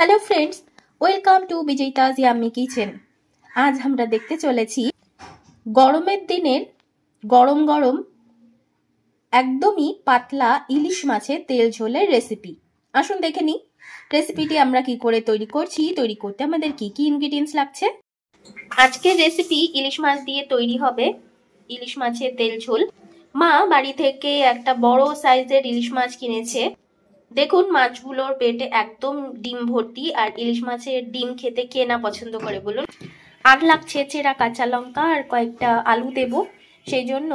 Hello friends, welcome to বিজয়িতাজ yummy kitchen. আজ আমরা দেখতে চলেছি গরমের দিনের গরম গরম একদমই পাতলা ইলিশ মাছের তেল ঝোলের রেসিপি। আসুন দেখে নিই রেসিপিটি আমরা কি করে তৈরি করছি। তৈরি করতে আমাদের কি কি ইনগ্রেডিয়েন্টস লাগছে। আজকের রেসিপি ইলিশ মাছ দিয়ে তৈরি হবে ইলিশ মাছের তেল ঝোল। মা বাড়ি থেকে একটা বড় সাইজের ইলিশ মাছ কিনেছে। দেখুন মাছগুলোর পেটে একদম ডিম ভর্তি। আর ইলিশ মাছের ডিম খেতে কে না পছন্দ করে বলুন। আর লাগছে চেরা কাঁচা লঙ্কা আর কয়েকটা আলু দেব। সেই জন্য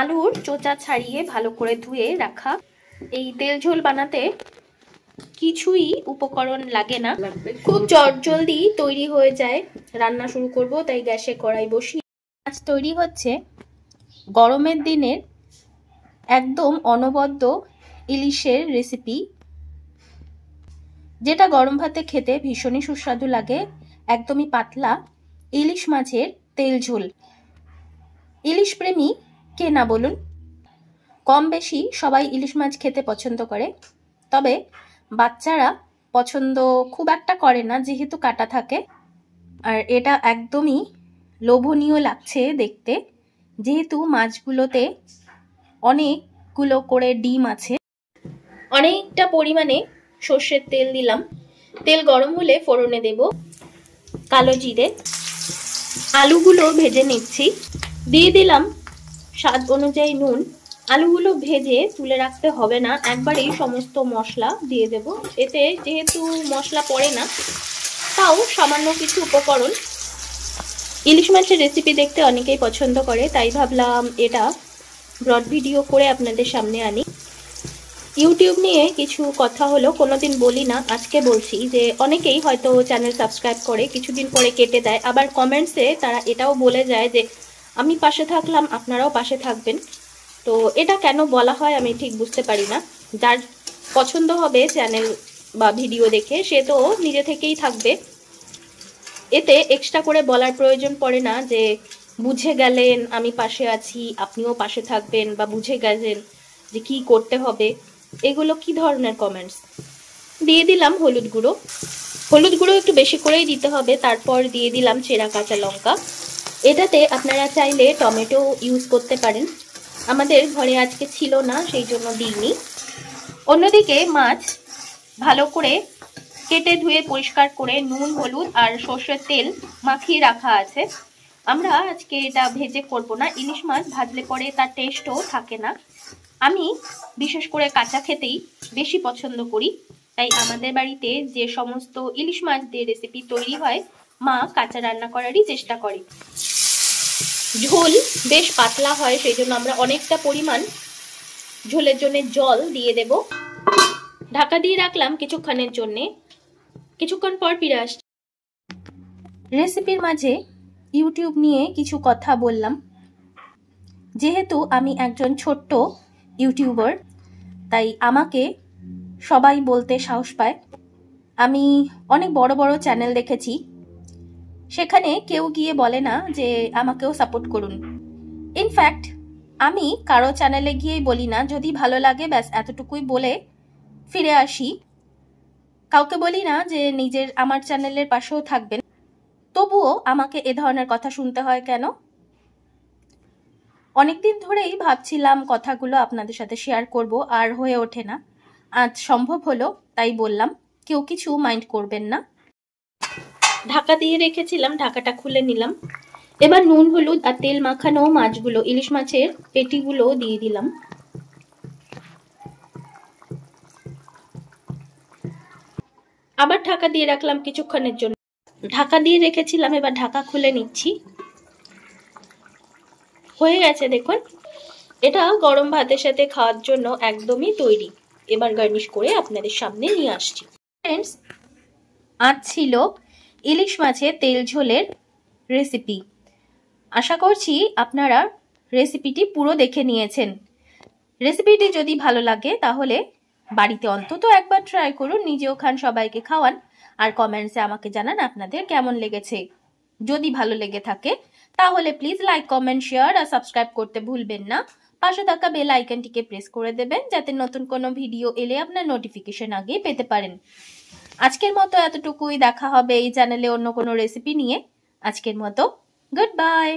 আলুর চোচা ছাড়িয়ে ভালো করে ধুয়ে রাখা। এই তেল ঝোল বানাতে কিছুই উপকরণ লাগে না, খুব জলদি তৈরি হয়ে যায়। রান্না শুরু করব, তাই গ্যাসে কড়াই বসিয়ে মাছ তৈরি হচ্ছে গরমের দিনের একদম অনবদ্য ইলিশের রেসিপি, যেটা গরম ভাতে খেতে ভীষণই সুস্বাদু লাগে। একদমই পাতলা ইলিশ মাছের তেল ঝোল। ইলিশ প্রেমী কে না বলুন। কম বেশি সবাই ইলিশ মাছ খেতে পছন্দ করে, তবে বাচ্চারা পছন্দ খুব একটা করে না, যেহেতু কাটা থাকে। আর এটা একদমই লোভনীয় লাগছে দেখতে, যেহেতু মাছগুলোতে অনেকগুলো করে ডিম আছে। অনেকটা পরিমাণে সর্ষের তেল দিলাম। তেল গরম হলে ফোড়নে দেব কালো জিরে। আলুগুলো ভেজে নিচ্ছি। দিয়ে দিলাম স্বাদ অনুযায়ী নুন। আলুগুলো ভেজে তুলে রাখতে হবে না, একবারেই সমস্ত মশলা দিয়ে দেব। এতে যেহেতু মশলা পড়ে না, তাও সামান্য কিছু উপকরণ। ইলিশ মাছের রেসিপি দেখতে অনেকেই পছন্দ করে, তাই ভাবলাম এটা ব্রড ভিডিও করে আপনাদের সামনে আনি। ইউটিউব নিয়ে কিছু কথা হলো, কোনোদিন বলি না, আজকে বলছি যে অনেকেই হয়তো চ্যানেল সাবস্ক্রাইব করে কিছুদিন পরে কেটে দেয়। আবার কমেন্টসে তারা এটাও বলে যায় যে আমি পাশে থাকলাম, আপনারাও পাশে থাকবেন। তো এটা কেন বলা হয় আমি ঠিক বুঝতে পারি না। যার পছন্দ হবে চ্যানেল বা ভিডিও দেখে, সে তো নিজে থেকেই থাকবে। এতে এক্সট্রা করে বলার প্রয়োজন পড়ে না যে বুঝে গেলেন আমি পাশে আছি, আপনিও পাশে থাকবেন, বা বুঝে গেছেন যে কি করতে হবে। এগুলো কি ধরনের কমেন্টস। দিয়ে দিলাম হলুদ গুঁড়ো। হলুদ গুঁড়ো একটু বেশি করেই দিতে হবে। তারপর দিয়ে দিলাম চেরা কাঁচা লঙ্কা। এটাতে আপনারা চাইলে টমেটো ইউজ করতে পারেন, আমাদের ঘরে আজকে ছিল না, সেই জন্য দিইনি। অন্যদিকে মাছ ভালো করে কেটে ধুয়ে পরিষ্কার করে নুন হলুদ আর সর্ষের তেল মাখিয়ে রাখা আছে। আমরা আজকে এটা ভেজে করব না, ইলিশ মাছ ভাজলে পরে তার টেস্টও থাকে না। আমি বিশেষ করে কাঁচা খেতেই বেশি পছন্দ করি, তাই আমাদের বাড়িতে যে সমস্ত ইলিশ মাছ দিয়ে রেসিপি তৈরি হয়, মা কাঁচা রান্না করারই চেষ্টা করে। ঝোল বেশ পাতলা হয়, সেই জন্য আমরা অনেকটা পরিমাণ ঝোলের জন্য জল দিয়ে দেব। ঢাকা দিয়ে রাখলাম কিছুক্ষণের জন্য। কিছুক্ষণ পর ফিরে আসছি। রেসিপির মাঝে ইউটিউব নিয়ে কিছু কথা বললাম। যেহেতু আমি একজন ছোট্ট ইউটিউবার, তাই আমাকে সবাই বলতে সাহস পায়। আমি অনেক বড় বড় চ্যানেল দেখেছি, সেখানে কেউ গিয়ে বলে না যে আমাকেও সাপোর্ট করুন। ইনফ্যাক্ট আমি কারো চ্যানেলে গিয়েই বলি না, যদি ভালো লাগে ব্যাস এতটুকুই বলে ফিরে আসি। কাউকে বলি না যে নিজের আমার চ্যানেলের পাশেও থাকবেন। তবুও আমাকে এ ধরনের কথা শুনতে হয় কেন? অনেকদিন ধরেই ভাবছিলাম কথাগুলো আপনাদের সাথে শেয়ার করব, আর হয়ে ওঠে না। আজ সম্ভব হলো, তাই বললাম। কেউ কিছু মাইন্ড করবেন না। ঢাকা দিয়ে রেখেছিলাম, ঢাকাটা খুলে নিলাম। এবার নুন হলুদ আর তেল মাখানো মাছগুলো, ইলিশ মাছের পেটিগুলো দিয়ে দিলাম। আবার ঢাকা দিয়ে রাখলাম কিছুক্ষণের জন্য। ঢাকা দিয়ে রেখেছিলাম, এবার ঢাকা খুলে নিচ্ছি। হয়ে গেছে দেখুন। এটা গরম ভাতের সাথে খাওয়ার জন্য একদমই তৈরি। এবার গার্নিশ করে আপনাদের সামনে নিয়ে আসছি। ফ্রেন্ডস, আজ ছিল ইলিশ মাছের তেল ঝোলের রেসিপি। আশা করছি আপনারা রেসিপিটি পুরো দেখে নিয়েছেন। রেসিপিটি যদি ভালো লাগে তাহলে বাড়িতে অন্তত একবার ট্রাই করুন, নিজেও খান, সবাইকে খাওয়ান। আর কমেন্টসে আমাকে জানান আপনাদের কেমন লেগেছে। যদি ভালো লেগে থাকে তাহলে প্লিজ লাইক কমেন্ট শেয়ার আর সাবস্ক্রাইব করতে ভুলবেন না। পাশে থাকা বেল আইকনটিকে প্রেস করে দেবেন, যাতে নতুন কোনো ভিডিও এলে আপনার নোটিফিকেশন আগে পেতে পারেন। আজকের মতো এতটুকুই, দেখা হবে এই চ্যানেলে অন্য কোনো রেসিপি নিয়ে। আজকের মতো গুড বাই।